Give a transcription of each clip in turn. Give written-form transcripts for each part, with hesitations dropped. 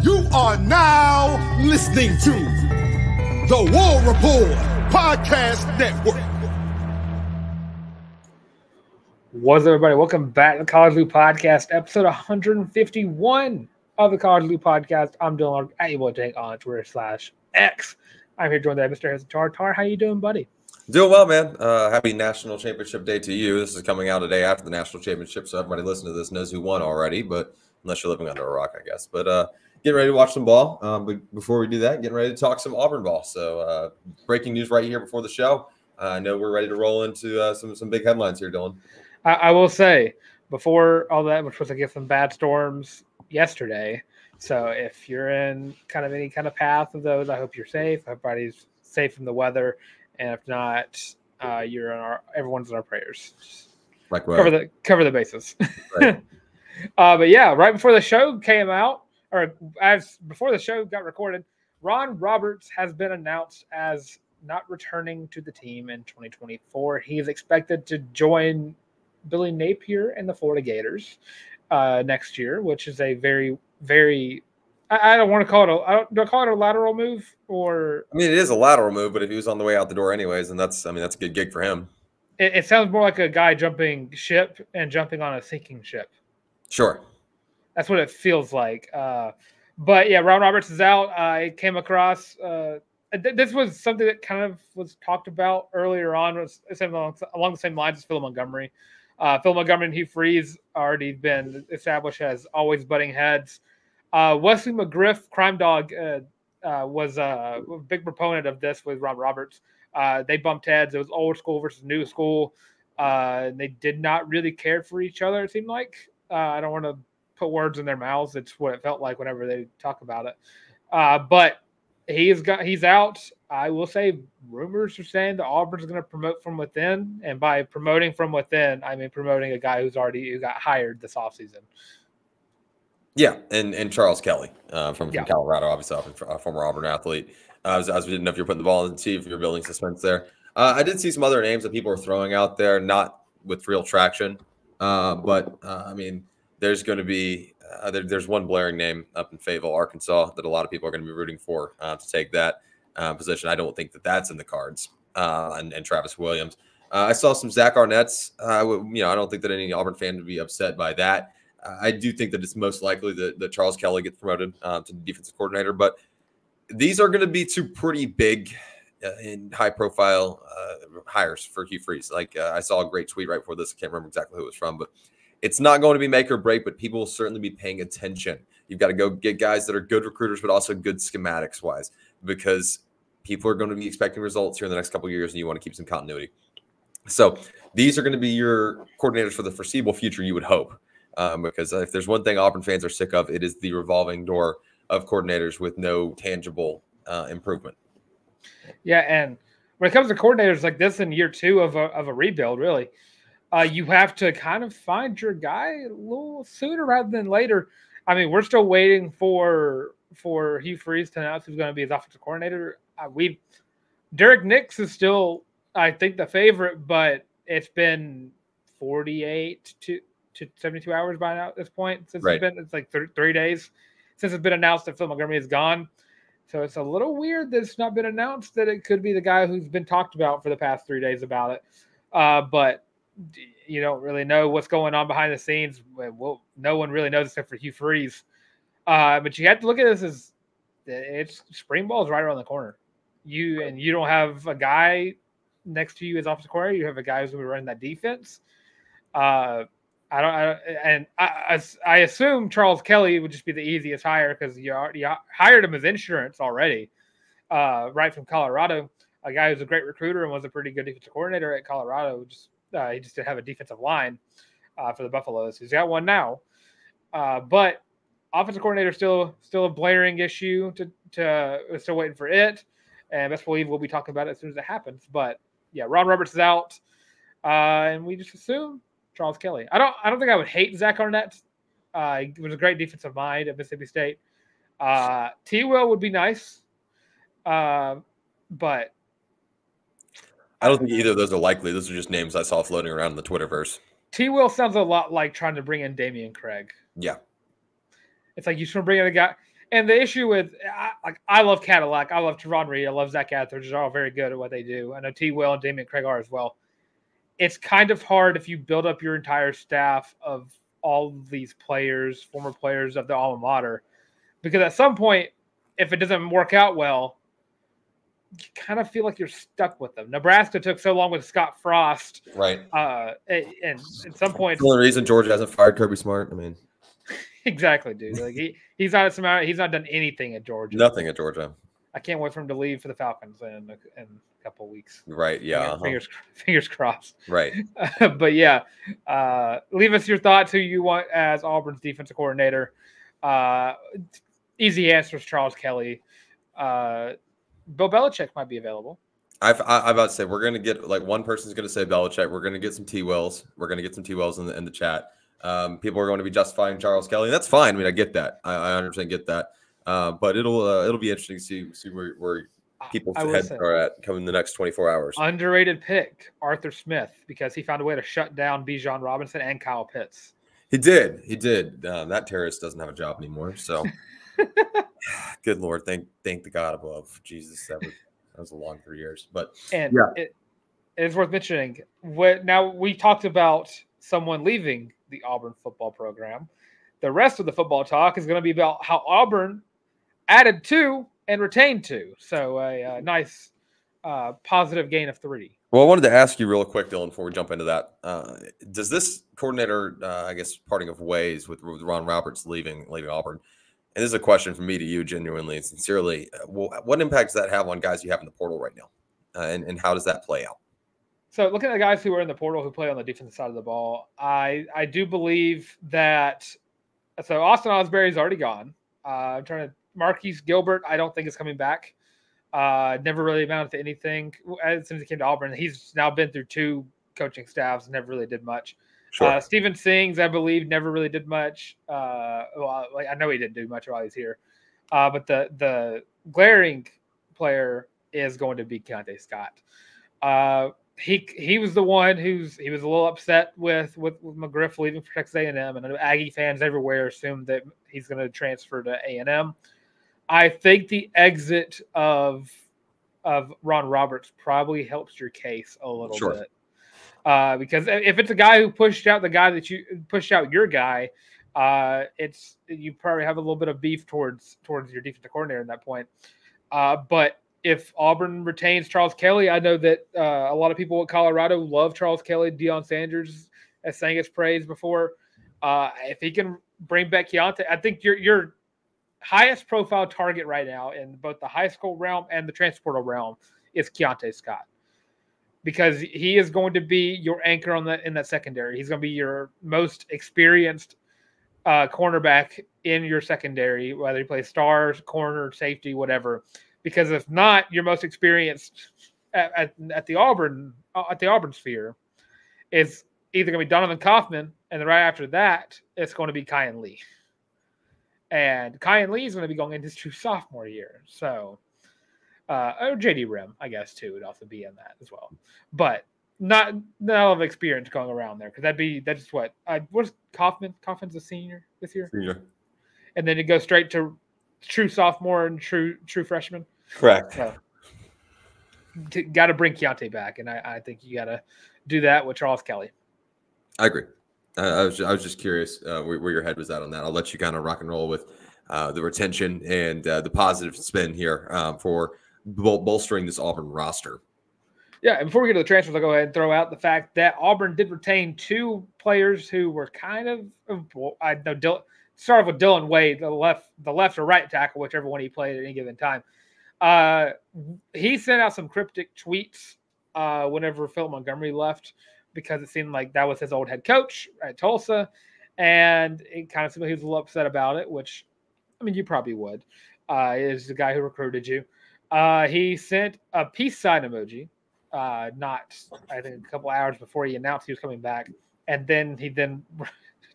You are now listening to the War Report Podcast Network. What's up, everybody? Welcome back to the College Loop Podcast, episode 151 of the College Loop Podcast. I'm Dylan Larck at AUBURN'S on Twitter/X. I'm here joined by Mr. Harrison Tarr. Tarr, how you doing, buddy? Doing well, man. Happy National Championship Day to you. This is coming out a day after the National Championship, so everybody listening to this knows who won already, but unless you're living under a rock, I guess. But getting ready to watch some ball. But before we do that, getting ready to talk some Auburn ball. So breaking news right here before the show. I know we're ready to roll into some big headlines here, Dylan. I will say, before all that, we're supposed to get some bad storms yesterday. So if you're in kind of any kind of path of those, I hope you're safe. Everybody's safe from the weather. And if not, everyone's in our prayers. Like what? Cover the bases. Right. But yeah, right before the show came out, or before the show got recorded, Ron Roberts has been announced as not returning to the team in 2024. He is expected to join Billy Napier and the Florida Gators next year, which is a very, very I don't want to call it do I call it a lateral move, or I mean, it is a lateral move, but if he was on the way out the door anyways, then that's a good gig for him. It sounds more like a guy jumping ship and jumping on a sinking ship. Sure. That's what it feels like. But yeah, Ron Roberts is out. I came across this was something that kind of was talked about earlier on, was along the same lines as Phil Montgomery. Phil Montgomery and Hugh Freeze already been established as always butting heads. Wesley McGriff, Crime Dog, was a big proponent of this with Ron Roberts. They bumped heads. It was old school versus new school. They did not really care for each other, it seemed like. I don't want to put words in their mouths. It's what it felt like whenever they talk about it. But he's out. I will say rumors are saying that Auburn's going to promote from within. And by promoting from within, I mean promoting a guy who got hired this offseason. Yeah, and Charles Kelly from Colorado, obviously a former Auburn athlete. As we didn't know if you're putting the ball in the tee, if you're building suspense there. I did see some other names that people are throwing out there, not with real traction. But I mean, there's going to be there's one blaring name up in Fayetteville, Arkansas, that a lot of people are going to be rooting for to take that position. I don't think that that's in the cards. And Travis Williams. I saw some Zach Arnett's. I don't think that any Auburn fan would be upset by that. I do think that it's most likely that Charles Kelly gets promoted to the defensive coordinator, but these are going to be two pretty big and high-profile hires for Hugh Freeze. Like I saw a great tweet right before this. I can't remember exactly who it was from, but it's not going to be make or break, but people will certainly be paying attention. You've got to go get guys that are good recruiters, but also good schematics-wise, because people are going to be expecting results here in the next couple of years, and you want to keep some continuity. So these are going to be your coordinators for the foreseeable future, you would hope. Because if there's one thing Auburn fans are sick of, it is the revolving door of coordinators with no tangible improvement. Yeah, and when it comes to coordinators like this in year two of a rebuild, really, you have to kind of find your guy a little sooner rather than later. I mean, we're still waiting for Hugh Freeze to announce who's going to be his offensive coordinator. Derek Nix is still, I think, the favorite, but it's been 48 to 72 hours by now at this point. Since right. It's like 3 days since it's been announced that Phil Montgomery is gone. So it's a little weird that it's not been announced that it could be the guy who's been talked about for the past 3 days about it. But you don't really know what's going on behind the scenes. Well, no one really knows except for Hugh Freeze. But you have to look at this as it's spring ball is right around the corner. You don't have a guy next to you as offensive coordinator. You have a guy who's going to be running that defense. I assume Charles Kelly would just be the easiest hire because you hired him as insurance already, right from Colorado. A guy who's a great recruiter and was a pretty good defensive coordinator at Colorado. He just didn't have a defensive line for the Buffaloes. He's got one now, but offensive coordinator still a blaring issue. We're still waiting for it, and best believe we'll be talking about it as soon as it happens. But yeah, Ron Roberts is out, and we just assume Charles Kelly. I don't think I would hate Zach Arnett. He was a great defensive mind at Mississippi State. T-Will would be nice, but I don't think either of those are likely. Those are just names I saw floating around in the Twitterverse. T-Will sounds a lot like trying to bring in Damian Craig. Yeah. It's like you should bring in a guy. And the issue with I love Cadillac, I love Teron Reed, I love Zach Etheridge. They're all very good at what they do. I know T. Will and Damian Craig are as well. It's kind of hard if you build up your entire staff of all of these players, former players of the alma mater, because at some point, if it doesn't work out well, you kind of feel like you're stuck with them. Nebraska took so long with Scott Frost, right? And at some point, the only reason Georgia hasn't fired Kirby Smart. I mean, exactly, dude. Like he's not done anything at Georgia. Nothing at Georgia. I can't wait for him to leave for the Falcons in a couple of weeks. Right. Yeah. Fingers crossed. Right. But yeah, leave us your thoughts who you want as Auburn's defensive coordinator. Easy answers: Charles Kelly. Bill Belichick might be available. I'm about to say we're going to get like one person's going to say Belichick. We're going to get some T Wills. We're going to get some T Wills in the chat. People are going to be justifying Charles Kelly. And that's fine. I mean, I get that. I understand, get that. But it'll be interesting to see where people's heads are at coming the next 24 hours. Underrated pick, Arthur Smith, because he found a way to shut down Bijan Robinson and Kyle Pitts. He did. That terrorist doesn't have a job anymore. So, good Lord, thank the God above. Jesus, that was a long 3 years. But and yeah, it is worth mentioning. Now we talked about someone leaving the Auburn football program. The rest of the football talk is going to be about how Auburn added 2 and retained 2. So a nice positive gain of 3. Well, I wanted to ask you real quick, Dylan, before we jump into that. Does this coordinator, I guess, parting of ways with Ron Roberts leaving Auburn, and this is a question from me to you genuinely and sincerely, what impact does that have on guys you have in the portal right now? And how does that play out? So looking at the guys who are in the portal who play on the defensive side of the ball, I do believe that – so Austin Osbury's already gone. I'm trying to – Marquise Gilbert, I don't think is coming back. Never really amounted to anything as soon as he came to Auburn. He's now been through 2 coaching staffs, never really did much. Sure. Steven Sings, I believe, never really did much. I know he didn't do much while he's here. But the glaring player is going to be Keontae Scott. He was the one he was a little upset with McGriff leaving for Texas A&M, and Aggie fans everywhere assumed that he's going to transfer to A&M. I think the exit of Ron Roberts probably helps your case a little bit. Because if it's a guy who pushed out the guy that you pushed out your guy, you probably have a little bit of beef towards your defensive coordinator at that point. But if Auburn retains Charles Kelly, I know that a lot of people at Colorado love Charles Kelly. Deion Sanders has sang his praise before. If he can bring back Keontae, I think your highest profile target right now in both the high school realm and the transfer portal realm is Keontae Scott, because he is going to be your anchor in that secondary. He's going to be your most experienced cornerback in your secondary, whether he plays stars, corner, safety, whatever. Because if not, your most experienced at the Auburn sphere is either going to be Donovan Kaufman, and then right after that, it's going to be Kyan Lee. And Kyan Lee is going to be going into his true sophomore year. So, or JD Rim, I guess, too, would also be in that as well. But not a lot of experience going around there, because that's what what's Kaufman? Kaufman's a senior this year? Senior. And then it goes straight to true sophomore and true freshman. Correct. So, got to bring Keontae back, and I think you got to do that with Charles Kelly. I agree. I was just curious where your head was at on that. I'll let you kind of rock and roll with the retention and the positive spin here for bolstering this Auburn roster. Yeah, and before we get to the transfers, I'll go ahead and throw out the fact that Auburn did retain 2 players who were kind of I know started with Dylan Wade, the left or right tackle, whichever one he played at any given time. He sent out some cryptic tweets whenever Philip Montgomery left, because it seemed like that was his old head coach at Tulsa, and it kind of seemed like he was a little upset about it, which, I mean, you probably would. Is the guy who recruited you. He sent a peace sign emoji, I think a couple hours before he announced he was coming back, and then he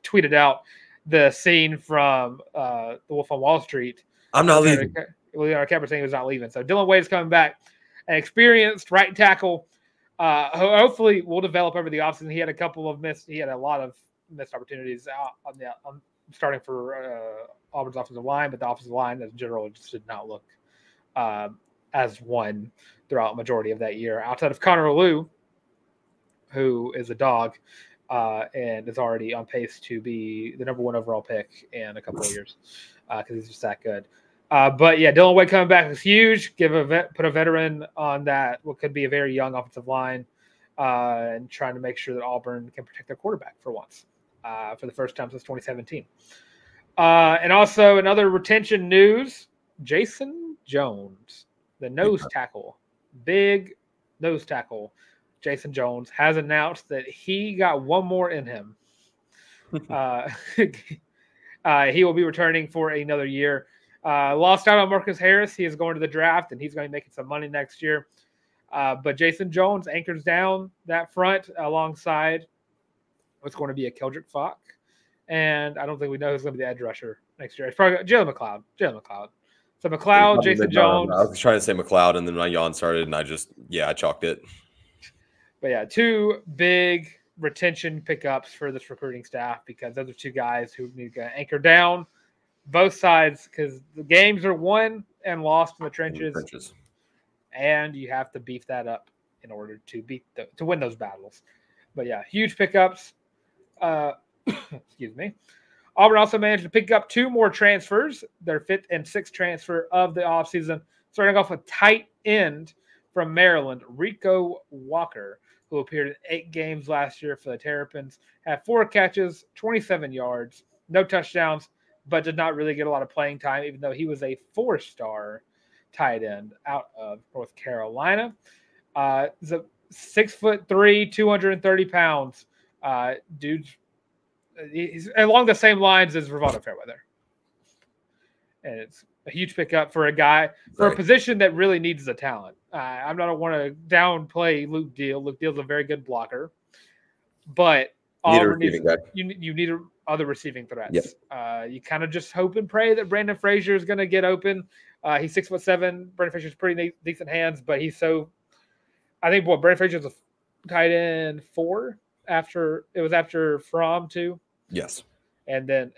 tweeted out the scene from The Wolf on Wall Street. I'm not leaving. Leonard Kemper saying he was not leaving. So Dylan Wade is coming back, an experienced right tackle. Hopefully will develop over the offseason. He had a lot of missed opportunities starting for Auburn's offensive line, but the offensive line as general just did not look as one throughout the majority of that year. Outside of Connor Lew, who is a dog and is already on pace to be the number 1 overall pick in a couple of years because he's just that good. But yeah, Dylan Wade coming back is huge. Put a veteran on that what could be a very young offensive line, and trying to make sure that Auburn can protect their quarterback for once, for the first time since 2017. And also another retention news: Jason Jones, the nose tackle, big nose tackle. Jason Jones has announced that he got one more in him. He will be returning for another year. Lost out on Marcus Harris. He is going to the draft, and he's going to be making some money next year. But Jason Jones anchors down that front alongside what's going to be a Keldrick Falk. And I don't think we know who's going to be the edge rusher next year. It's probably Jalen McLeod. So McLeod, Jason Jones. I was trying to say McLeod, and then my yawn started, and I chalked it. But yeah, 2 big retention pickups for this recruiting staff because those are 2 guys who need to anchor down both sides because the games are won and lost in the trenches. And you have to beef that up in order to win those battles. But yeah, huge pickups. Excuse me. Auburn also managed to pick up 2 more transfers, their 5th and 6th transfer of the offseason, starting off with tight end from Maryland, Rico Walker, who appeared in 8 games last year for the Terrapins, had 4 catches, 27 yards, no touchdowns, but did not really get a lot of playing time, even though he was a 4-star tight end out of North Carolina. He's a 6'3", 230 pounds. Dude's he's along the same lines as Rivaldo Fairweather. And it's a huge pickup for a guy for a position that really needs the talent. I'm not want to downplay Luke Deal. Luke Deal's a very good blocker, but Auburn needs you need other receiving threats. Yep. You kind of just hope and pray that Brandon Frazier is going to get open. He's 6'7". Brandon Frazier's pretty decent hands, but he's so. I think Brandon Frazier's a tight end 4 after Fromm too. Yes, and then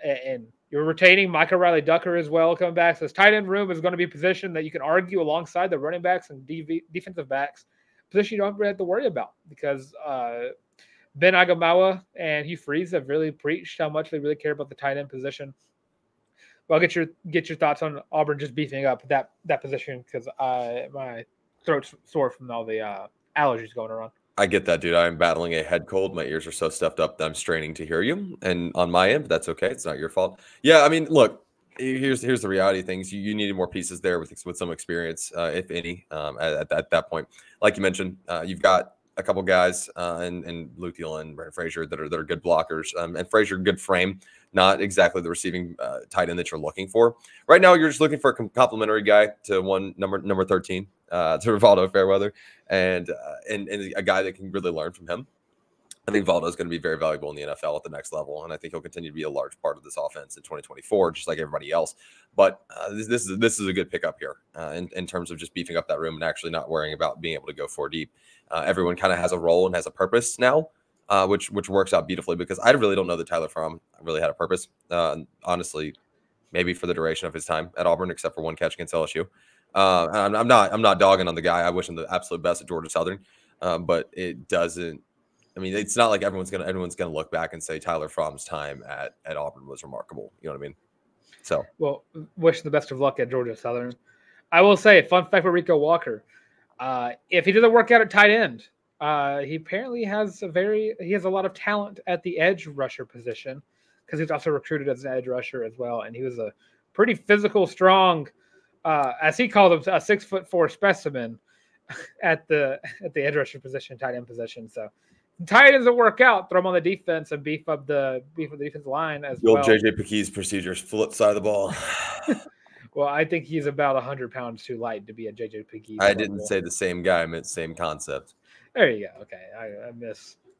you're retaining Micah Riley Ducker as well coming back. So this tight end room is going to be a position that you can argue alongside the running backs and defensive backs. Position you don't really have to worry about because Ben Agamawa and Hugh Freeze have really preached how much they really care about the tight end position. Well, I'll get your thoughts on Auburn just beefing up that position because my throat's sore from all the allergies going around. I get that, dude. I'm battling a head cold. My ears are so stuffed up that I'm straining to hear you. And on my end, that's okay. It's not your fault. Yeah, I mean, look, here's the reality of things. You needed more pieces there with some experience, if any, at that point. Like you mentioned, you've got a couple guys and Luke Deal and Brandon Frazier that are good blockers. And Frazier, good frame, not exactly the receiving tight end that you're looking for. Right now, you're just looking for a complimentary guy to number 13. To Rivaldo Fairweather and a guy that can really learn from him. I think Valdo is going to be very valuable in the NFL at the next level, and I think he'll continue to be a large part of this offense in 2024, just like everybody else. But this is a good pickup here in terms of just beefing up that room and actually not worrying about being able to go 4 deep. Everyone kind of has a role and has a purpose now, which works out beautifully because I really don't know that Tyler Fromm really had a purpose. Honestly, maybe for the duration of his time at Auburn, except for 1 catch against LSU. I'm not dogging on the guy. I wish him the absolute best at Georgia Southern, but it doesn't. I mean, it's not like everyone's gonna look back and say Tyler Fromm's time at Auburn was remarkable. You know what I mean? So, well, wish the best of luck at Georgia Southern. I will say, fun fact for Rico Walker: if he doesn't work out at tight end, he apparently has a lot of talent at the edge rusher position because he's also recruited as an edge rusher as well, and he was a pretty physical, strong. As he called him, a 6'4" specimen at the edge rusher position, tight end position. So tight ends that work out, throw him on the defense and beef up the defensive line as well. JJ Peke's procedures, flip side of the ball. Well, I think he's about 100 pounds too light to be a JJ Peke. I didn't say the same guy. I meant same concept. There you go. Okay, I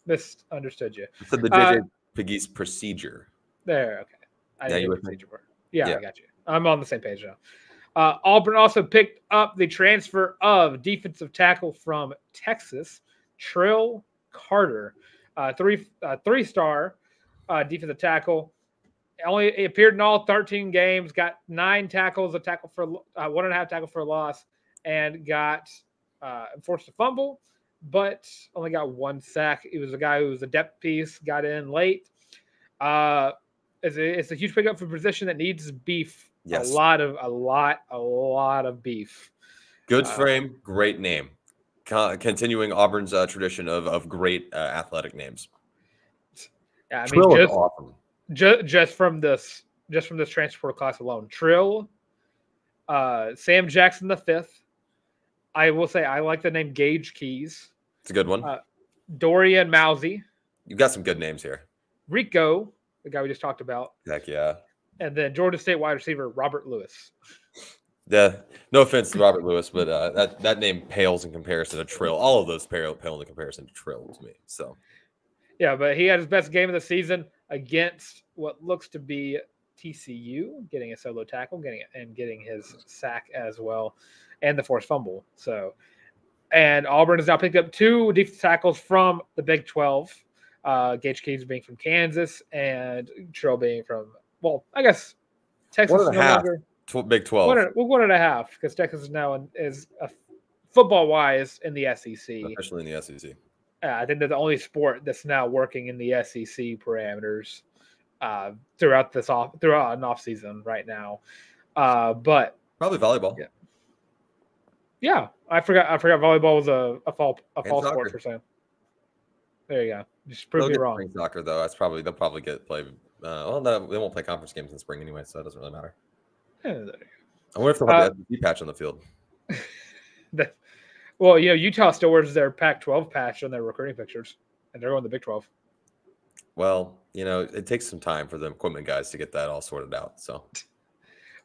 misunderstood you. I said the JJ Peke's procedure. There. Okay. I didn't with procedure word. Yeah, I got you. I'm on the same page now. Auburn also picked up the transfer of defensive tackle from Texas, Trill Carter, 3-star defensive tackle. He appeared in all 13 games, got 9 tackles, a tackle for 1.5 tackle for a loss, and got forced a fumble, but only got 1 sack. He was a guy who was a depth piece, got in late. It's a huge pickup for a position that needs beef. Yes. A lot of beef. Good frame, great name. Continuing Auburn's tradition of great athletic names. Yeah, I mean, Trill is awesome. Just from this transfer class alone, Trill, Sam Jackson V. I will say I like the name Gage Keys. It's a good one. Dorian Mousy. You've got some good names here. Rico, the guy we just talked about. Heck yeah. And then Georgia State wide receiver Robert Lewis. Yeah, no offense to Robert Lewis, but that name pales in comparison to Trill. All of those pale in comparison to Trill to me. So, yeah, but he had his best game of the season against what looks to be TCU, getting a solo tackle, getting his sack as well, and the forced fumble. So, and Auburn has now picked up 2 defensive tackles from the Big 12. Gage Keys being from Kansas, and Trill being from, well, I guess Texas is no longer. Big 12. 1.5, because Texas is now football-wise in the SEC. Especially in the SEC. I think they're the only sport that's now working in the SEC parameters throughout an off season right now. But probably volleyball. Yeah, I forgot volleyball was a fall sport for some. There you go. Just prove me wrong. Spring soccer though, they'll probably get played. No, they won't play conference games in spring anyway, so that doesn't really matter. I wonder if they'll have the SEC patch on the field. Well, Utah still wears their Pac-12 patch on their recruiting pictures, and they're going to the Big 12. Well, it takes some time for the equipment guys to get that all sorted out. So,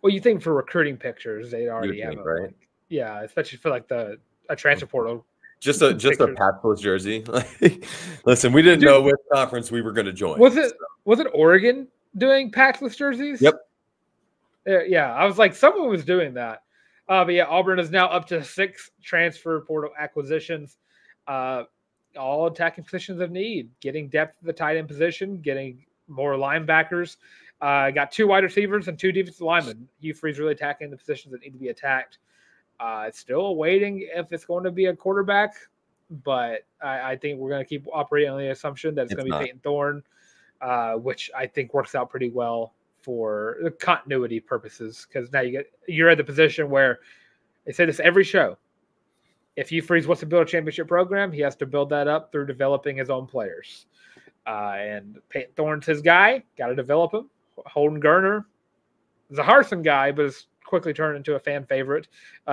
well, you think for recruiting pictures, they'd already have it, right? Yeah, especially for like a transfer portal. Just a Pac-12 jersey. Listen, we didn't know which conference we were going to join. Was it Oregon doing Pac-12 jerseys? Yep. Yeah, I was like, someone was doing that. But yeah, Auburn is now up to 6 transfer portal acquisitions, all attacking positions of need, getting depth at the tight end position, getting more linebackers. Got 2 wide receivers and 2 defensive linemen. Hugh Freeze really attacking the positions that need to be attacked. It's still waiting if it's going to be a quarterback, but I think we're going to keep operating on the assumption that it's going to be Peyton Thorne, which I think works out pretty well for the continuity purposes, because now you're at the position where they say this every show. If Hugh Freeze wants to build a championship program, he has to build that up through developing his own players. And Peyton Thorne's his guy. Got to develop him. Holden Gerner is a Harrison guy, but has quickly turned into a fan favorite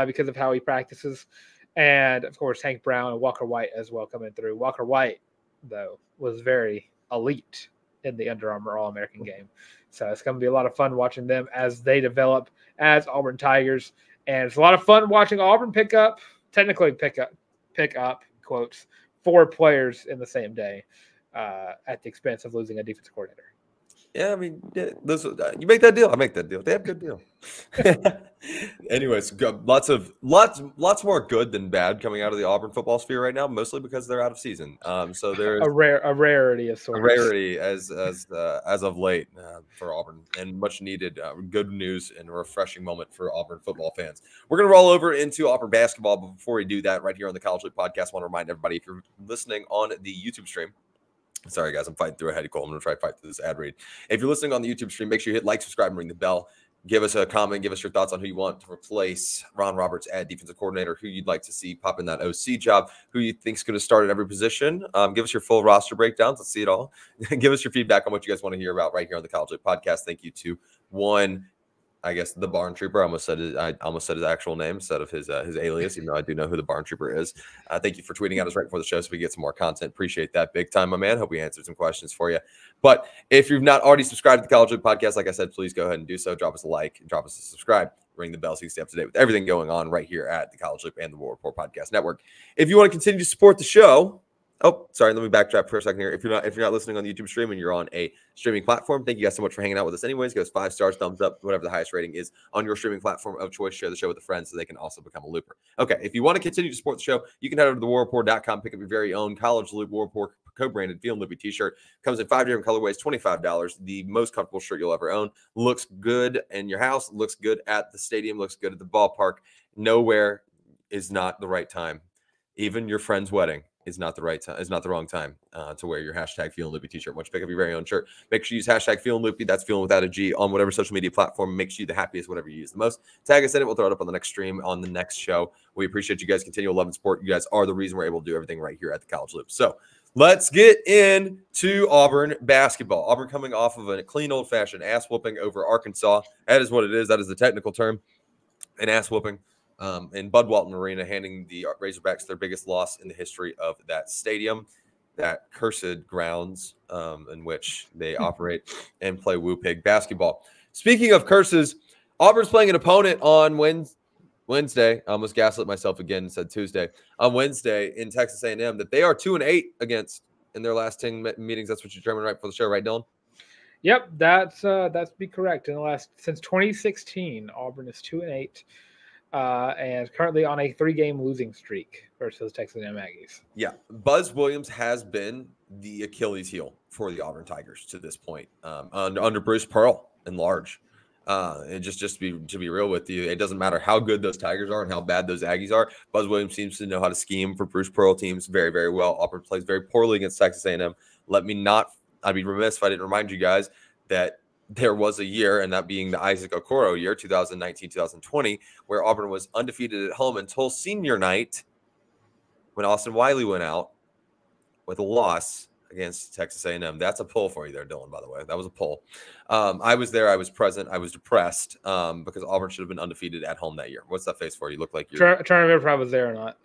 because of how he practices. And, of course, Hank Brown and Walker White as well coming through. Walker White, though, was very elite in the Under Armour All-American game. So it's going to be a lot of fun watching them as they develop as Auburn Tigers. And it's a lot of fun watching Auburn pick up, quotes, 4 players in the same day at the expense of losing a defensive coordinator. Yeah, I mean, you make that deal, I make that deal. Damn good deal. Anyways, lots more good than bad coming out of the Auburn football sphere right now, mostly because they're out of season. So there's a rarity of sorts. A rarity as of late for Auburn, and much needed good news and a refreshing moment for Auburn football fans. We're gonna roll over into Auburn basketball, but before we do that, right here on the College League Podcast, I want to remind everybody, if you're listening on the YouTube stream. Sorry, guys, I'm fighting through a heady cold. I'm going to try to fight through this ad read. If you're listening on the YouTube stream, make sure you hit like, subscribe, and ring the bell. Give us a comment. Give us your thoughts on who you want to replace Ron Roberts at defensive coordinator, who you'd like to see pop in that OC job, who you think is going to start at every position. Give us your full roster breakdowns. Let's see it all. Give us your feedback on what you guys want to hear about right here on the College League Podcast. Thank you to the Barn Trooper. I almost said his actual name instead of his alias, even though I do know who the Barn Trooper is. Thank you for tweeting at us right before the show so we get some more content. Appreciate that big time, my man. Hope we answered some questions for you. But if you've not already subscribed to the College League Podcast, like I said, please go ahead and do so. Drop us a like and drop us a subscribe. Ring the bell so you can stay up to date with everything going on right here at the College League and the War Report Podcast Network. If you want to continue to support the show, Oh, sorry. Let me backtrack for a second here. If you're not listening on the YouTube stream and you're on a streaming platform, thank you guys so much for hanging out with us. Anyways, give us 5 stars, thumbs up, whatever the highest rating is on your streaming platform of choice. Share the show with a friend so they can also become a looper. Okay, if you want to continue to support the show, you can head over to thewarreport.com, pick up your very own College Loop War Report co-branded Feeling Loopy t-shirt. Comes in 5 different colorways, $25. The most comfortable shirt you'll ever own. Looks good in your house. Looks good at the stadium. Looks good at the ballpark. Nowhere is not the right time. Even your friend's wedding is not the right time. Is not the wrong time to wear your hashtag Feeling Loopy t-shirt. Once you pick up your very own shirt, make sure you use hashtag Feeling Loopy. That's Feeling without a G on whatever social media platform makes you the happiest. Whatever you use the most, tag us in it. We'll throw it up on the next stream on the next show. We appreciate you guys' continual love and support. You guys are the reason we're able to do everything right here at the College Loop. So let's get into Auburn basketball. Auburn coming off of a clean old-fashioned ass whooping over Arkansas. That is what it is. That is the technical term. An ass whooping. In Bud Walton Arena, handing the Razorbacks their biggest loss in the history of that stadium, that cursed grounds in which they operate and play Woo Pig basketball. Speaking of curses, Auburn's playing an opponent on Wednesday. I almost gaslit myself again and said Tuesday. On Wednesday in Texas A&M that they are 2-8 against in their last 10 meetings. That's what you determined right before the show, right, Dylan? Yep, that's be correct. In the last since 2016, Auburn is 2-8. And currently on a 3-game losing streak versus Texas A&M Aggies. Yeah, Buzz Williams has been the Achilles heel for the Auburn Tigers to this point, under Bruce Pearl and large. And just to be real with you, it doesn't matter how good those Tigers are and how bad those Aggies are. Buzz Williams seems to know how to scheme for Bruce Pearl teams very, very well. Auburn plays very poorly against Texas A&M. I'd be remiss if I didn't remind you guys that there was a year, and that being the Isaac Okoro year, 2019-2020, where Auburn was undefeated at home until senior night when Austin Wiley went out with a loss against Texas A&M. That's a pull for you there, Dylan, by the way. That was a pull. I was there. I was present. I was depressed because Auburn should have been undefeated at home that year. What's that face for? You look like you're trying to remember if I was there or not.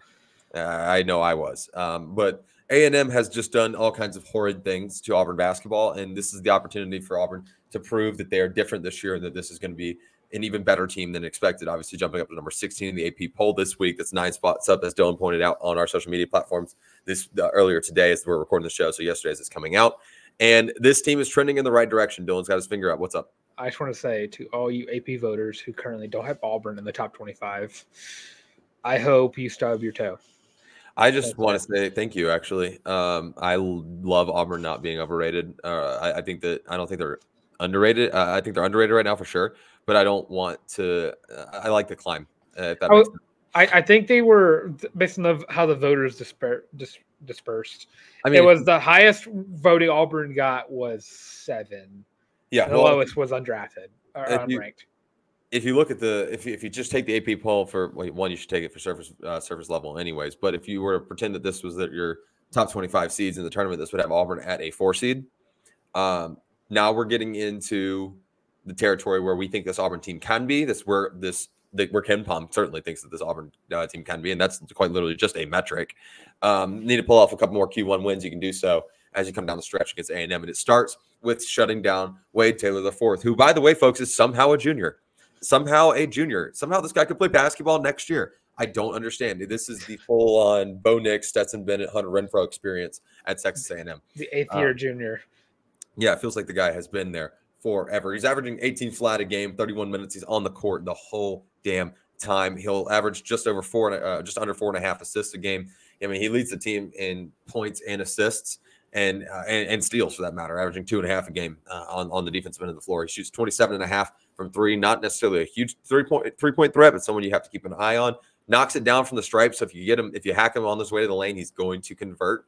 I know I was. But A&M has just done all kinds of horrid things to Auburn basketball, and this is the opportunity for Auburn to prove that they are different this year and that this is going to be an even better team than expected. Obviously, jumping up to number 16 in the AP poll this week. That's 9 spots up, as Dylan pointed out on our social media platforms earlier today as we're recording the show. So yesterday as it's coming out. And this team is trending in the right direction. Dylan's got his finger up. What's up? I just want to say to all you AP voters who currently don't have Auburn in the top 25, I hope you stub your toe. I just want to say thank you, actually. I love Auburn not being overrated. I don't think they're underrated. I think they're underrated right now for sure, but I don't want to I like the climb. If that makes sense. I think they were, based on how the voters dispersed. I mean, it was the highest voting Auburn got was 7. Yeah. The lowest was undrafted or unranked. If you look at if you just take the AP poll for one, you should take it for surface level anyways. But if you were to pretend that this was your top 25 seeds in the tournament, this would have Auburn at a 4 seed. Now we're getting into the territory where we think this Auburn team can be. Where Ken Palm certainly thinks that this Auburn team can be, and that's quite literally just a metric. Need to pull off a couple more Q1 wins. You can do so as you come down the stretch against A&M, and it starts with shutting down Wade Taylor IV, who, by the way, folks, is somehow a junior. Somehow this guy could play basketball next year. I don't understand. This is the full-on Bo Nix, Stetson Bennett, Hunter Renfro experience at Texas A&M. The 8th-year junior. Yeah, it feels like the guy has been there forever. He's averaging 18 flat a game, 31 minutes. He's on the court the whole damn time. He'll average just under 4.5 assists a game. I mean, he leads the team in points and assists and steals for that matter, averaging 2.5 a game on the defensive end of the floor. He shoots 27.5 from 3, not necessarily a huge three-point threat, but someone you have to keep an eye on. Knocks it down from the stripe. So if you hack him on this way to the lane, he's going to convert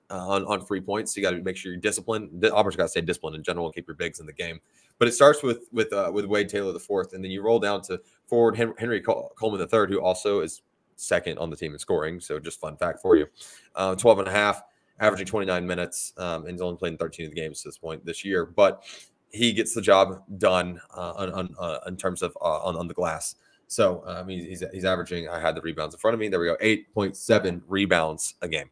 on free points. So you got to make sure you're disciplined. Auburn's got to stay disciplined in general and keep your bigs in the game. But it starts with Wade Taylor IV, and then you roll down to forward Henry Coleman III, who also is second on the team in scoring. So just fun fact for you. 12.5, averaging 29 minutes, and he's only played in 13 of the games to this point this year. But he gets the job done in terms of on the glass. So he's averaging. I had the rebounds in front of me. There we go. 8.7 rebounds a game.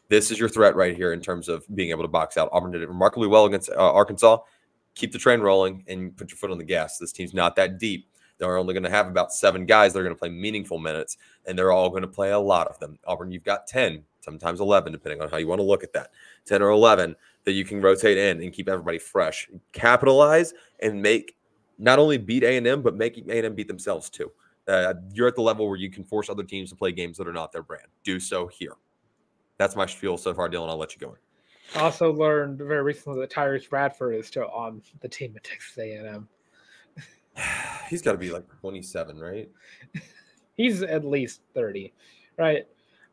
This is your threat right here in terms of being able to box out. Auburn did it remarkably well against Arkansas. Keep the train rolling and put your foot on the gas. This team's not that deep. They're only going to have about 7 guys that are going to play meaningful minutes, and they're all going to play a lot of them. Auburn, you've got 10 sometimes 11, depending on how you want to look at that, 10 or 11 that you can rotate in and keep everybody fresh, capitalize, and make not only beat A&M, but make A&M beat themselves too. You're at the level where you can force other teams to play games that are not their brand. Do so here. That's my spiel so far, Dylan. I'll let you go in. I also learned very recently that Tyrese Bradford is still on the team at Texas A&M. He's got to be like 27, right? He's at least 30, right?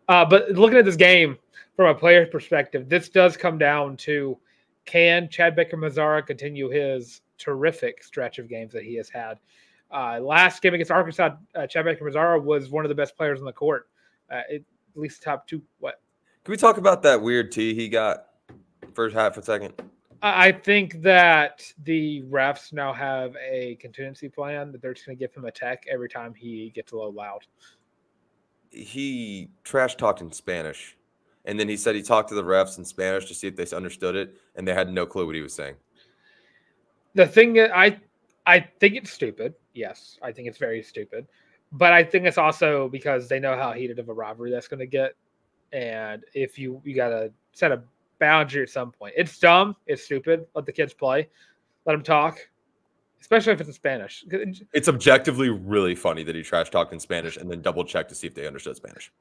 But looking at this game from a player's perspective, this does come down to, can Chad Baker-Mazara continue his terrific stretch of games that he has had? Last game against Arkansas, Chad Baker-Mazara was one of the best players on the court, at least top two. What? Can we talk about that weird tee he got first half a second? I think that the refs now have a contingency plan that they're just going to give him a tech every time he gets a little loud. He trash talked in Spanish, and then he said he talked to the refs in Spanish to see if they understood it, and they had no clue what he was saying. The thing that I think it's stupid. Yes, I think it's very stupid. But I think it's also because they know how heated of a rivalry that's going to get. And if you got to set a boundary at some point. It's dumb. It's stupid. Let the kids play. Let them talk, especially if it's in Spanish. It's objectively really funny that he trash talked in Spanish and then double checked to see if they understood Spanish.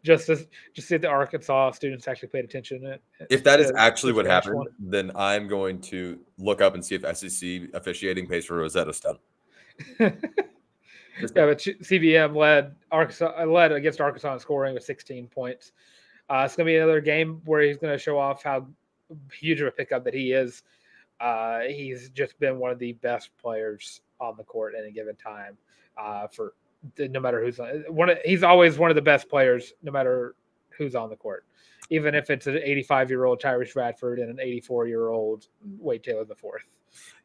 Just see if the Arkansas students actually paid attention. If that is actually what happened, then I'm going to look up and see if SEC officiating pays for Rosetta Stone. Yeah, but CBM led against Arkansas in scoring with 16 points. It's going to be another game where he's going to show off how huge of a pickup that he is. He's just been one of the best players on the court at any given time. For no matter who's on, he's always one of the best players, no matter who's on the court. Even if it's an 85-year-old Tyrese Bradford and an 84-year-old Wade Taylor IV.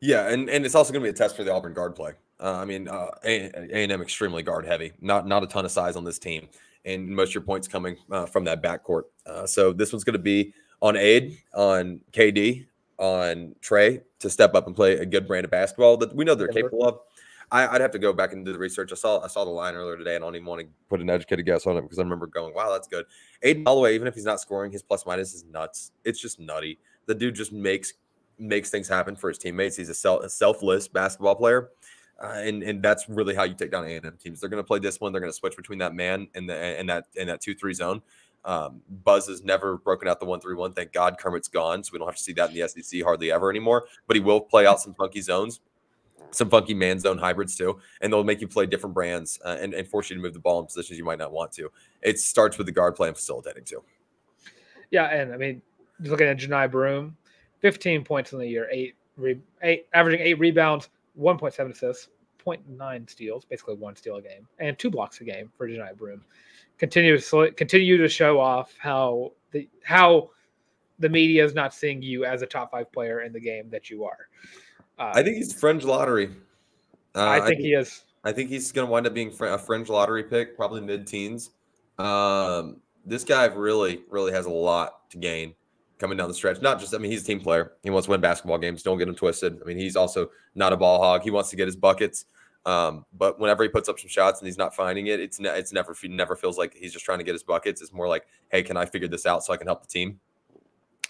Yeah, and it's also going to be a test for the Auburn guard play. A&M extremely guard heavy. Not a ton of size on this team, and most of your points coming from that backcourt. So this one's going to be on Aid, on KD, on Trey to step up and play a good brand of basketball that we know they're capable of. I'd have to go back and do the research. I saw the line earlier today, and I don't even want to put an educated guess on it because I remember going, wow, that's good. Aiden Holloway, even if he's not scoring, his plus minus is nuts. It's just nutty. The dude just makes things happen for his teammates. He's a selfless basketball player. And that's really how you take down A&M teams. They're going to play discipline. They're going to switch between that man and that 2-3 zone. Buzz has never broken out the 1-3-1. Thank God Kermit's gone, so we don't have to see that in the SEC hardly ever anymore. But he will play out some funky zones, some funky man zone hybrids too, and they'll make you play different brands and force you to move the ball in positions you might not want to. It starts with the guard play and facilitating too. Yeah, and I mean, just looking at Janai Broome, 15 points in the year, averaging 8 rebounds, 1.7 assists, 0.9 steals, basically 1 steal a game, and 2 blocks a game for Janai Broome. Continue to show off how the media is not seeing you as a top 5 player in the game that you are. I think he's fringe lottery. I think he is. I think he's going to wind up being a fringe lottery pick, probably mid-teens. This guy really, really has a lot to gain coming down the stretch. Not just, he's a team player. He wants to win basketball games. Don't get him twisted. He's also not a ball hog. He wants to get his buckets. But whenever he puts up some shots and he's not finding it, it never feels like he's just trying to get his buckets. It's more like, hey, can I figure this out so I can help the team?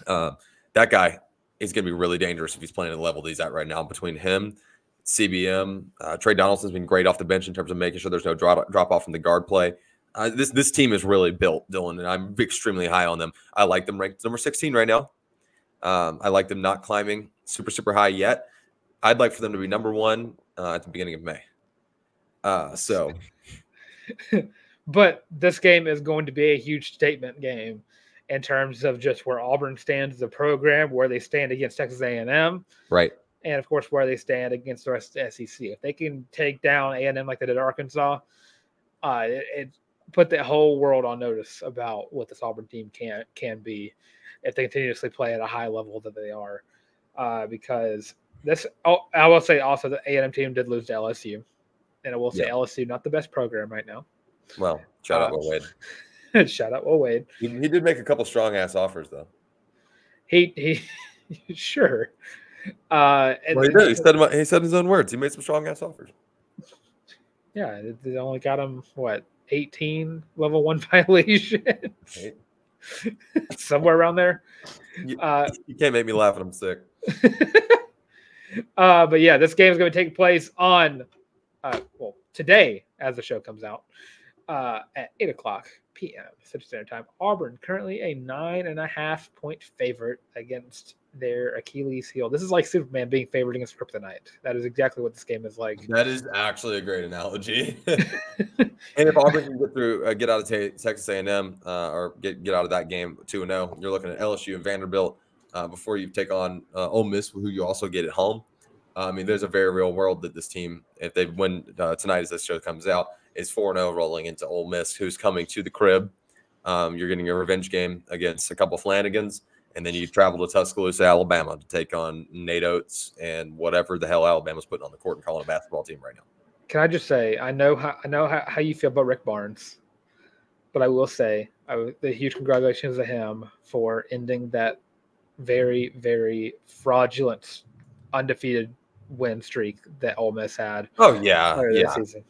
That guy is going to be really dangerous if he's playing at the level that he's at right now. Between him, CBM, Trey Donaldson's been great off the bench in terms of making sure there's no drop off from the guard play. This team is really built, Dylan, and I'm extremely high on them. I like them ranked number 16 right now. I like them not climbing super, super high yet. I'd like for them to be number 1 at the beginning of May. But this game is going to be a huge statement game in terms of just where Auburn stands as a program, where they stand against Texas A&M. Right. And, of course, where they stand against the rest of the SEC. If they can take down A&M like they did Arkansas, it put the whole world on notice about what this Auburn team can be if they continuously play at a high level that they are. Because I will say also the A&M team did lose to LSU. And I will say LSU, not the best program right now. Well, shout out Will Wade. Shout out Will Wade. He did make a couple strong-ass offers, though. He sure. He did. He said his own words. He made some strong-ass offers. Yeah, they only got him, 18 level 1 violation. somewhere around there. You can't make me laugh when I'm sick. But yeah, this game is going to take place on today as the show comes out at 8:00 p.m. Central Standard Time. Auburn currently a 9.5-point favorite against their Achilles heel. This is like Superman being favored against Kryptonite. That is exactly what this game is like. That is actually a great analogy. And if Auburn can get out of Texas A&M or get out of that game 2-0, you're looking at LSU and Vanderbilt before you take on Ole Miss, who you also get at home. I mean, there's a very real world that this team, if they win tonight as this show comes out, is 4-0 rolling into Ole Miss, who's coming to the crib. You're getting a revenge game against a couple Flanagans, and then you travel to Tuscaloosa, Alabama to take on Nate Oates and whatever the hell Alabama's putting on the court and calling a basketball team right now. Can I just say, I know how you feel about Rick Barnes, but I will say the huge congratulations to him for ending that very, very fraudulent, undefeated win streak that Ole Miss had. Oh, yeah. This season.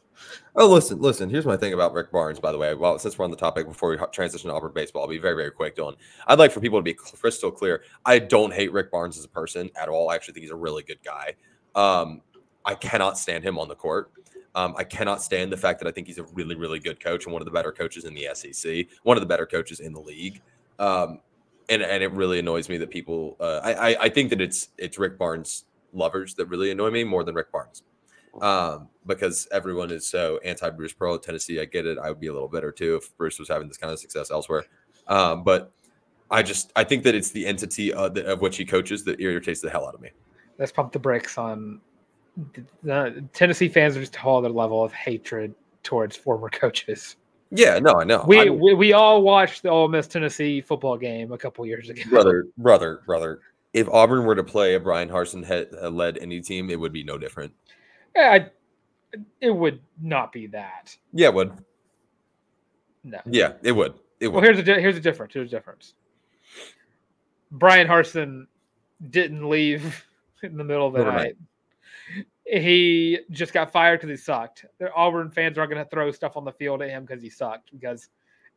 Oh, listen. Here's my thing about Rick Barnes, by the way. Well, since we're on the topic, before we transition to Auburn baseball, I'll be very, very quick, Dylan. I'd like for people to be crystal clear. I don't hate Rick Barnes as a person at all. I actually think he's a really good guy. I cannot stand him on the court. I cannot stand the fact that I think he's a really, really good coach and one of the better coaches in the SEC, one of the better coaches in the league. And it really annoys me that people I think that it's Rick Barnes lovers that really annoy me more than Rick Barnes. Because everyone is so anti-Bruce Pearl at Tennessee. I get it. I would be a little bitter too if Bruce was having this kind of success elsewhere. But I think that it's the entity of which he coaches that irritates the hell out of me. Let's pump the brakes on the Tennessee fans are just a whole other level of hatred towards former coaches. Yeah, no, I know. We all watched the Ole Miss Tennessee football game a couple years ago. Brother. If Auburn were to play a Brian Harsin led any team, it would be no different. Yeah, it would not be that. Yeah, it would. No. Yeah, it would. Well, here's the difference. Brian Harsin didn't leave in the middle of the night. He just got fired because he sucked. The Auburn fans aren't going to throw stuff on the field at him because he sucked. Because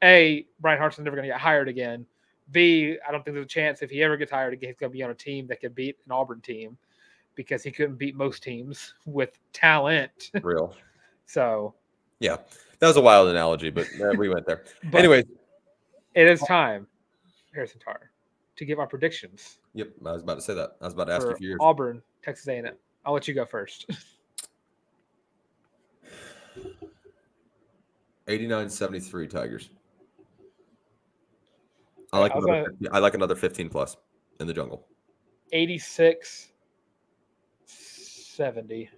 A, Brian Harson's never going to get hired again. B, I don't think there's a chance if he ever gets hired again, he's going to be on a team that could beat an Auburn team because he couldn't beat most teams with talent. Real. So. Yeah, that was a wild analogy, but we went there. Anyways. It is time, Harrison Tarr, to give our predictions. Yep, I was about to say that. I was about to ask you for yours. Auburn, Texas A&M. I'll let you go first. 89-73 Tigers. I like another 15 plus in the jungle. 86-70.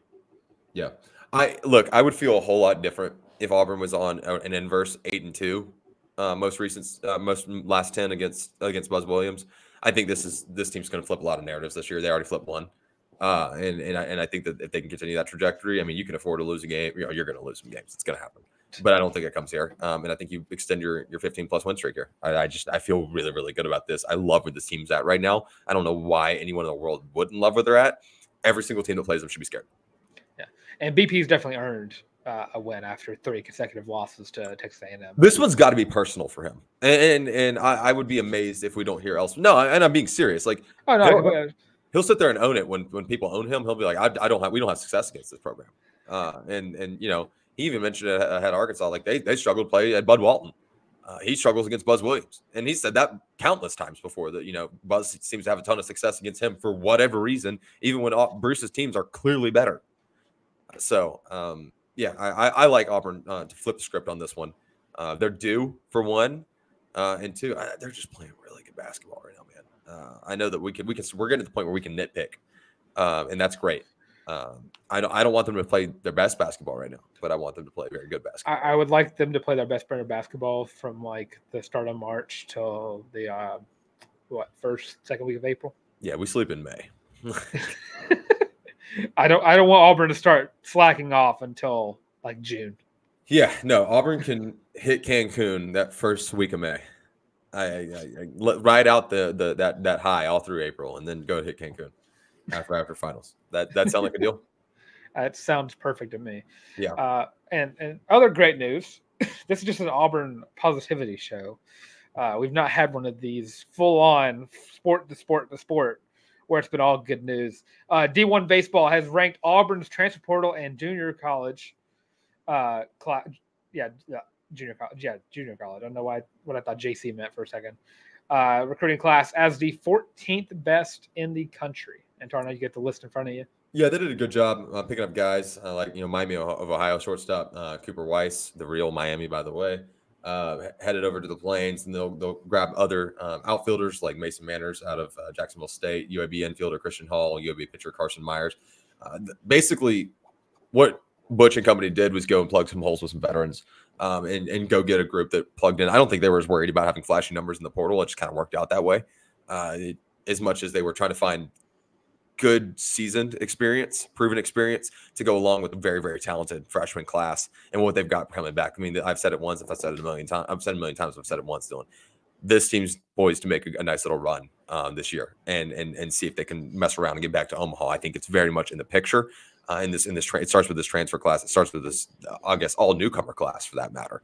Yeah. I would feel a whole lot different if Auburn was on an inverse 8-2. Most last 10 against Buzz Williams. I think this team's going to flip a lot of narratives this year. They already flipped one. And I think that if they can continue that trajectory, I mean, you can afford to lose a game. You're going to lose some games. It's going to happen. But I don't think it comes here. And I think you extend your 15-plus win streak here. I feel really, really good about this. I love where this team's at right now. I don't know why anyone in the world wouldn't love where they're at. Every single team that plays them should be scared. Yeah, and BP's definitely earned a win after 3 consecutive losses to Texas A&M. This one's got to be personal for him. And I would be amazed if we don't hear else. No, and I'm being serious. Like, oh no. He'll sit there and own it when people own him. He'll be like, we don't have success against this program. And you know, he even mentioned it at Arkansas, like they struggled to play at Bud Walton. He struggles against Buzz Williams. And he said that countless times before that, you know, Buzz seems to have a ton of success against him for whatever reason, even when Bruce's teams are clearly better. So, yeah, I like Auburn to flip the script on this one. They're due for one, and two, they're just playing really good basketball right now, man. I know that we're getting to the point where we can nitpick, and that's great. I don't want them to play their best basketball right now, but I want them to play very good basketball. I would like them to play their best brand of basketball from like the start of March till the second week of April. Yeah, we sleep in May. I don't want Auburn to start slacking off until like June. Yeah, no, Auburn can hit Cancun that first week of May. I ride out that high all through April and then go hit Cancun after finals. That sound like a deal? It sounds perfect to me. Yeah. And other great news. This is just an Auburn positivity show. We've not had one of these full-on sport to sport to sport where it's been all good news. D1 baseball has ranked Auburn's transfer portal and junior college. Junior college. Yeah, junior college. I don't know what I thought JC meant for a second. Recruiting class as the 14th best in the country. And Tarno, you get the list in front of you. Yeah, they did a good job picking up guys like Miami of Ohio shortstop Cooper Weiss, the real Miami, by the way, headed over to the Plains, and they'll grab other outfielders like Mason Manners out of Jacksonville State, UAB infielder Christian Hall, UAB pitcher Carson Myers. Basically, what Butch and company did was go and plug some holes with some veterans and go get a group that plugged in. I don't think they were as worried about having flashy numbers in the portal. It just kind of worked out that way, as much as they were trying to find good seasoned experience, proven experience to go along with a very, very talented freshman class and what they've got coming back. I mean, I've said it once. If I said it a million times, I've said it a million times. I've said it once, Dylan. This team's poised to make a nice little run this year and see if they can mess around and get back to Omaha. I think it's very much in the picture. It starts with this transfer class. It starts with this, I guess, all newcomer class for that matter.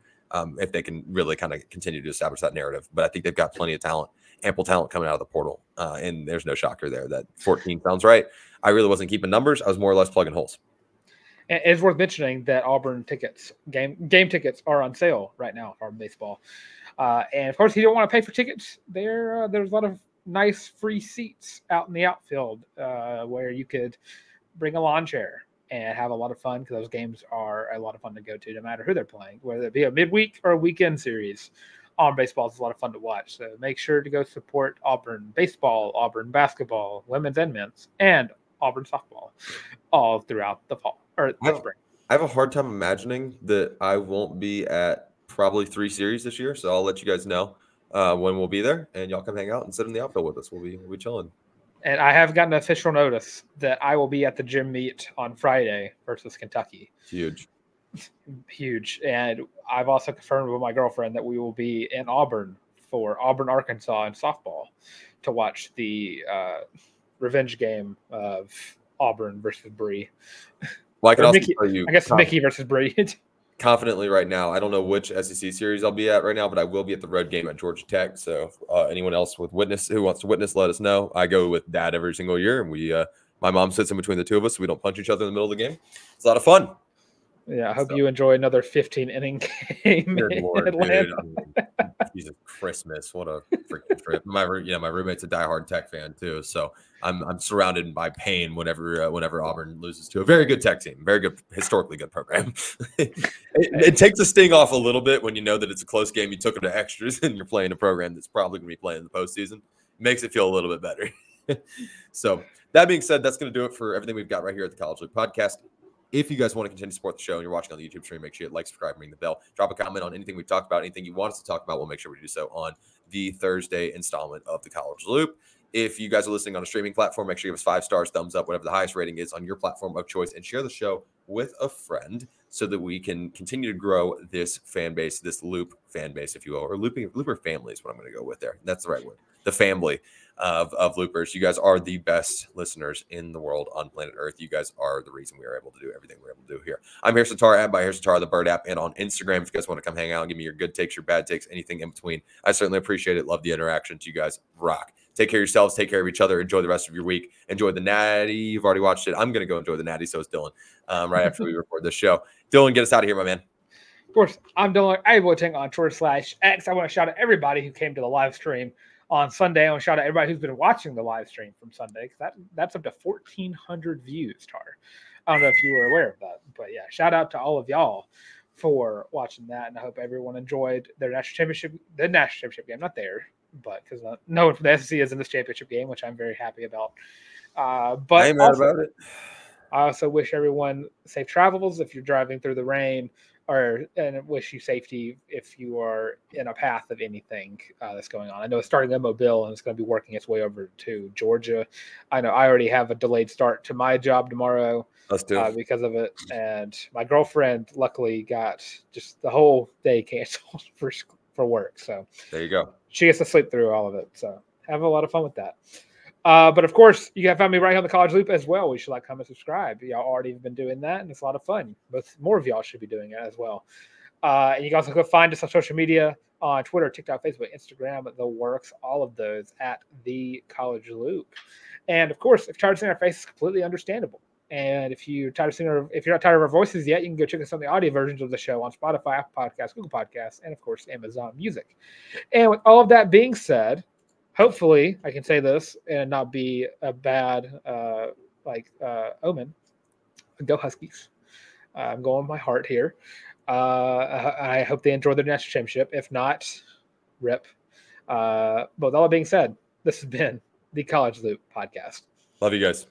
If they can really kind of continue to establish that narrative, but I think they've got plenty of talent, ample talent coming out of the portal, and there's no shocker there. That 14 sounds right. I really wasn't keeping numbers. I was more or less plugging holes. And it's worth mentioning that Auburn tickets, game tickets, are on sale right now for baseball. And of course, if you don't want to pay for tickets, there's a lot of nice free seats out in the outfield where you could bring a lawn chair and have a lot of fun, because those games are a lot of fun to go to no matter who they're playing, whether it be a midweek or a weekend series. Auburn baseball is a lot of fun to watch. So make sure to go support Auburn baseball, Auburn basketball, women's and men's, and Auburn softball all throughout the fall or the spring. I have a hard time imagining that I won't be at probably 3 series this year. So I'll let you guys know when we'll be there, and y'all come hang out and sit in the outfield with us. We'll be chilling. And I have gotten official notice that I will be at the gym meet on Friday versus Kentucky. Huge. And I've also confirmed with my girlfriend that we will be in Auburn for Auburn, Arkansas in softball to watch the revenge game of Auburn versus Bree. Well, I can also tell you, I guess Mickey versus Bree. Confidently right now, I don't know which SEC series I'll be at right now, but I will be at the road game at Georgia Tech. So anyone else who wants to witness, let us know. I go with Dad every single year, and my mom sits in between the two of us, so we don't punch each other in the middle of the game. It's a lot of fun. Yeah, I hope you enjoy another 15-inning game in Atlanta. Dude, Jesus Christmas, what a freaking trip! My roommate's a diehard Tech fan too, so I'm surrounded by pain whenever Auburn loses to a very good Tech team, very good, historically good program. it takes the sting off a little bit when you know that it's a close game. You took them to extras, and you're playing a program that's probably going to be playing in the postseason. It makes it feel a little bit better. So that being said, that's going to do it for everything we've got right here at the College Loop Podcast. If you guys want to continue to support the show and you're watching on the YouTube stream, make sure you like, subscribe, ring the bell. Drop a comment on anything we've talked about, anything you want us to talk about. We'll make sure we do so on the Thursday installment of the College Loop. If you guys are listening on a streaming platform, make sure you give us 5 stars, thumbs up, whatever the highest rating is on your platform of choice, and share the show with a friend so that we can continue to grow this fan base, this Loop fan base, if you will, or Looper family is what I'm going to go with there. That's the right word. The family of Loopers. You guys are the best listeners in the world on planet Earth. You guys are the reason we are able to do everything we're able to do here. I'm Harrison Tarr, at by Harrison Tarr, the Bird app, and on Instagram. If you guys want to come hang out and give me your good takes, your bad takes, anything in between, I certainly appreciate it. Love the interactions. You guys rock. Take care of yourselves. Take care of each other. Enjoy the rest of your week. Enjoy the Natty. You've already watched it. I'm going to go enjoy the Natty. So is Dylan. Right after we record this show. Dylan, get us out of here, my man. Of course, I'm Dylan. I will take on Twitter/X. I want to shout out everybody who came to the live stream on Sunday. I want to shout out everybody who's been watching the live stream from Sunday, because that's up to 1,400 views, Tar. I don't know if you were aware of that, but yeah, shout out to all of y'all for watching that, and I hope everyone enjoyed the national championship game. Not there, but because no one from the SEC is in this championship game, which I'm very happy about. But I ain't mad about it. I also wish everyone safe travels if you're driving through the rain, and wish you safety if you are in a path of anything that's going on. I know it's starting in Mobile, and it's going to be working its way over to Georgia. I know I already have a delayed start to my job tomorrow because of it. And my girlfriend luckily got just the whole day canceled for work. So there you go. She gets to sleep through all of it. So have a lot of fun with that. But of course, you can find me right here on the College Loop as well. We should like, comment, subscribe. Y'all already have been doing that, and it's a lot of fun. But more of y'all should be doing it as well. And you can also go find us on social media on Twitter, TikTok, Facebook, Instagram, the works, all of those at The College Loop. And of course, if tired of seeing our faces, completely understandable. And if you're tired of if you're not tired of our voices yet, you can go check us out the audio versions of the show on Spotify, Apple Podcasts, Google Podcasts, and of course, Amazon Music. And with all of that being said, hopefully I can say this and not be a bad omen. Go Huskies. I'm going with my heart here. I hope they enjoy their national championship. If not, rip. But with all that being said, this has been the College Loop podcast. Love you guys.